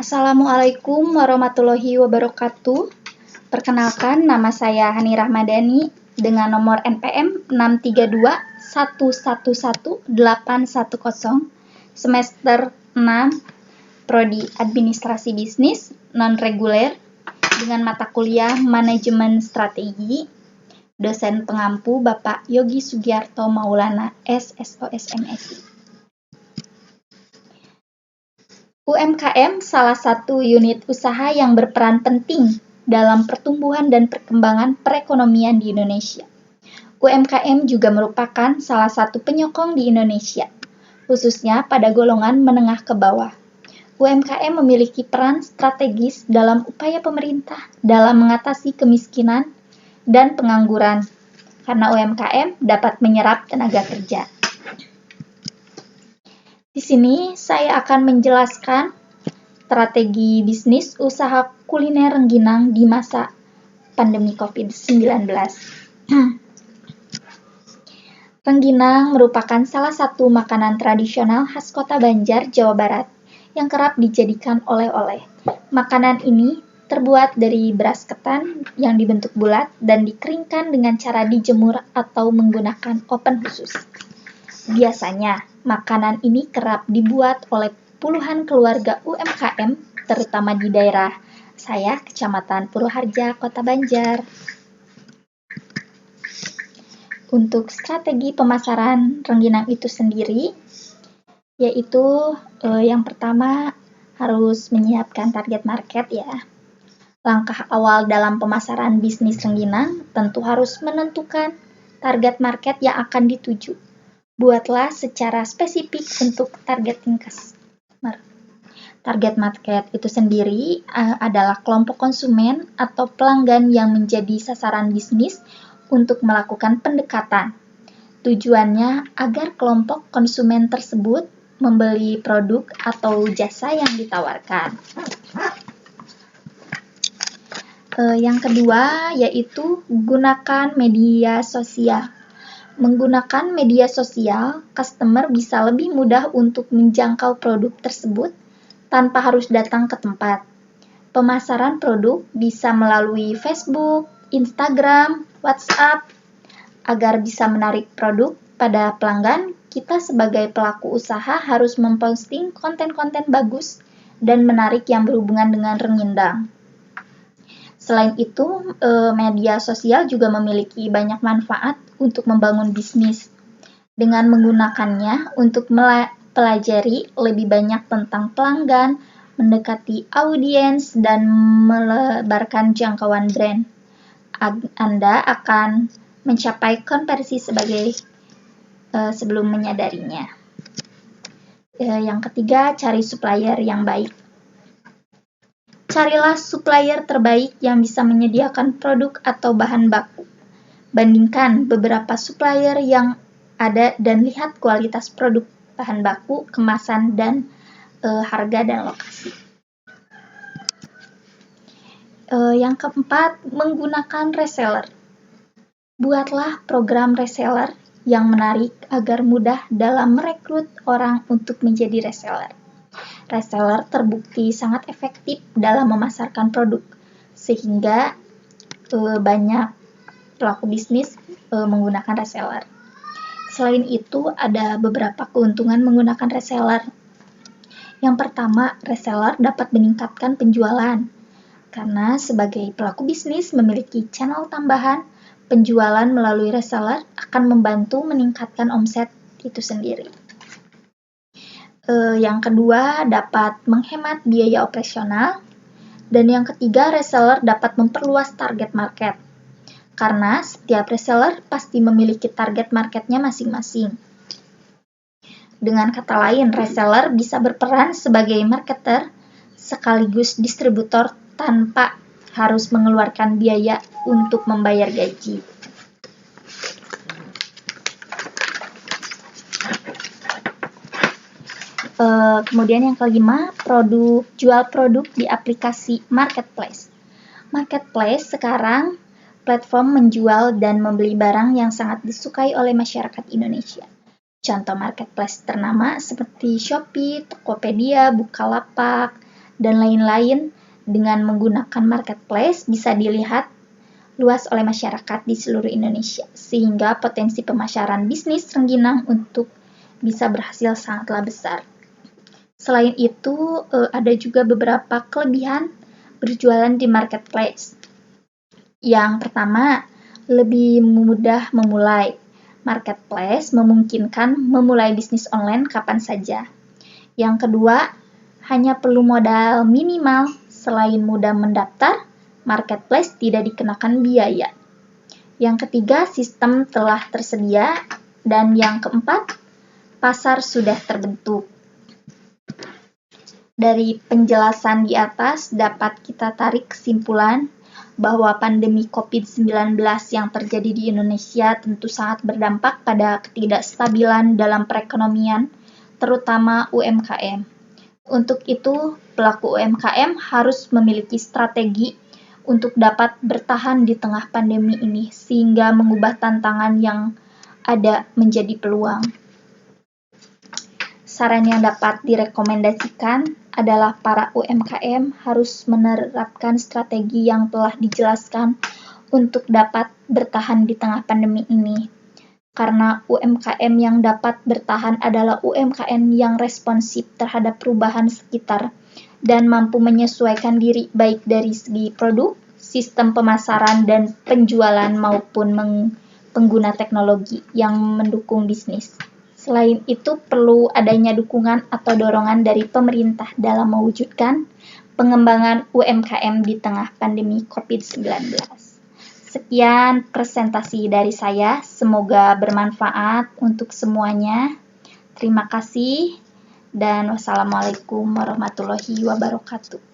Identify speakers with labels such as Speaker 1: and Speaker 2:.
Speaker 1: Assalamualaikum warahmatullahi wabarakatuh. Perkenalkan, nama saya Hani Rahmadani dengan nomor NPM 632111810, semester 6, Prodi Administrasi Bisnis non-reguler dengan mata kuliah Manajemen Strategi, dosen pengampu Bapak Yogi Sugiarto Maulana SSOS MSI. UMKM salah satu unit usaha yang berperan penting dalam pertumbuhan dan perkembangan perekonomian di Indonesia. UMKM juga merupakan salah satu penyokong di Indonesia, khususnya pada golongan menengah ke bawah. UMKM memiliki peran strategis dalam upaya pemerintah dalam mengatasi kemiskinan dan pengangguran, karena UMKM dapat menyerap tenaga kerja. Di sini saya akan menjelaskan strategi bisnis usaha kuliner rengginang di masa pandemi COVID-19. Rengginang merupakan salah satu makanan tradisional khas Kota Banjar, Jawa Barat yang kerap dijadikan oleh-oleh. Makanan ini terbuat dari beras ketan yang dibentuk bulat dan dikeringkan dengan cara dijemur atau menggunakan oven khusus. Biasanya, makanan ini kerap dibuat oleh puluhan keluarga UMKM, terutama di daerah saya, Kecamatan Purwoharja, Kota Banjar. Untuk strategi pemasaran rengginang itu sendiri, yaitu yang pertama harus menyiapkan target market ya. Langkah awal dalam pemasaran bisnis rengginang tentu harus menentukan target market yang akan dituju. Buatlah secara spesifik untuk targeting customer. Target market itu sendiri adalah kelompok konsumen atau pelanggan yang menjadi sasaran bisnis untuk melakukan pendekatan. Tujuannya agar kelompok konsumen tersebut membeli produk atau jasa yang ditawarkan. Yang kedua yaitu gunakan media sosial. Menggunakan media sosial, customer bisa lebih mudah untuk menjangkau produk tersebut tanpa harus datang ke tempat. Pemasaran produk bisa melalui Facebook, Instagram, WhatsApp. Agar bisa menarik produk pada pelanggan, kita sebagai pelaku usaha harus memposting konten-konten bagus dan menarik yang berhubungan dengan rengginang. Selain itu, media sosial juga memiliki banyak manfaat untuk membangun bisnis. Dengan menggunakannya untuk mempelajari lebih banyak tentang pelanggan, mendekati audiens, dan melebarkan jangkauan brand, Anda akan mencapai konversi sebelum menyadarinya. Yang ketiga, cari supplier yang baik. Carilah supplier terbaik yang bisa menyediakan produk atau bahan baku. Bandingkan beberapa supplier yang ada dan lihat kualitas produk, bahan baku, kemasan, dan harga dan lokasi. Yang keempat, menggunakan reseller. Buatlah program reseller yang menarik agar mudah dalam merekrut orang untuk menjadi reseller. Reseller terbukti sangat efektif dalam memasarkan produk, sehingga banyak pelaku bisnis menggunakan reseller. Selain itu, ada beberapa keuntungan menggunakan reseller. Yang pertama, reseller dapat meningkatkan penjualan, karena sebagai pelaku bisnis memiliki channel tambahan, penjualan melalui reseller akan membantu meningkatkan omset itu sendiri. Yang kedua, dapat menghemat biaya operasional. Dan yang ketiga, reseller dapat memperluas target market. Karena setiap reseller pasti memiliki target marketnya masing-masing. Dengan kata lain, reseller bisa berperan sebagai marketer sekaligus distributor tanpa harus mengeluarkan biaya untuk membayar gaji. Kemudian yang kelima, jual produk di aplikasi marketplace. Marketplace sekarang platform menjual dan membeli barang yang sangat disukai oleh masyarakat Indonesia. Contoh marketplace ternama seperti Shopee, Tokopedia, Bukalapak, dan lain-lain dengan menggunakan marketplace bisa dilihat luas oleh masyarakat di seluruh Indonesia, sehingga potensi pemasaran bisnis rengginang untuk bisa berhasil sangatlah besar. Selain itu, ada juga beberapa kelebihan berjualan di marketplace. Yang pertama, lebih mudah memulai. Marketplace memungkinkan memulai bisnis online kapan saja. Yang kedua, hanya perlu modal minimal. Selain mudah mendaftar, marketplace tidak dikenakan biaya. Yang ketiga, sistem telah tersedia. Dan yang keempat, pasar sudah terbentuk. Dari penjelasan di atas dapat kita tarik kesimpulan bahwa pandemi COVID-19 yang terjadi di Indonesia tentu sangat berdampak pada ketidakstabilan dalam perekonomian, terutama UMKM. Untuk itu, pelaku UMKM harus memiliki strategi untuk dapat bertahan di tengah pandemi ini, sehingga mengubah tantangan yang ada menjadi peluang. Saran yang dapat direkomendasikan adalah para UMKM harus menerapkan strategi yang telah dijelaskan untuk dapat bertahan di tengah pandemi ini. Karena UMKM yang dapat bertahan adalah UMKM yang responsif terhadap perubahan sekitar dan mampu menyesuaikan diri baik dari segi produk, sistem pemasaran, dan penjualan maupun pengguna teknologi yang mendukung bisnis. Selain itu, perlu adanya dukungan atau dorongan dari pemerintah dalam mewujudkan pengembangan UMKM di tengah pandemi COVID-19. Sekian presentasi dari saya, semoga bermanfaat untuk semuanya. Terima kasih dan wassalamualaikum warahmatullahi wabarakatuh.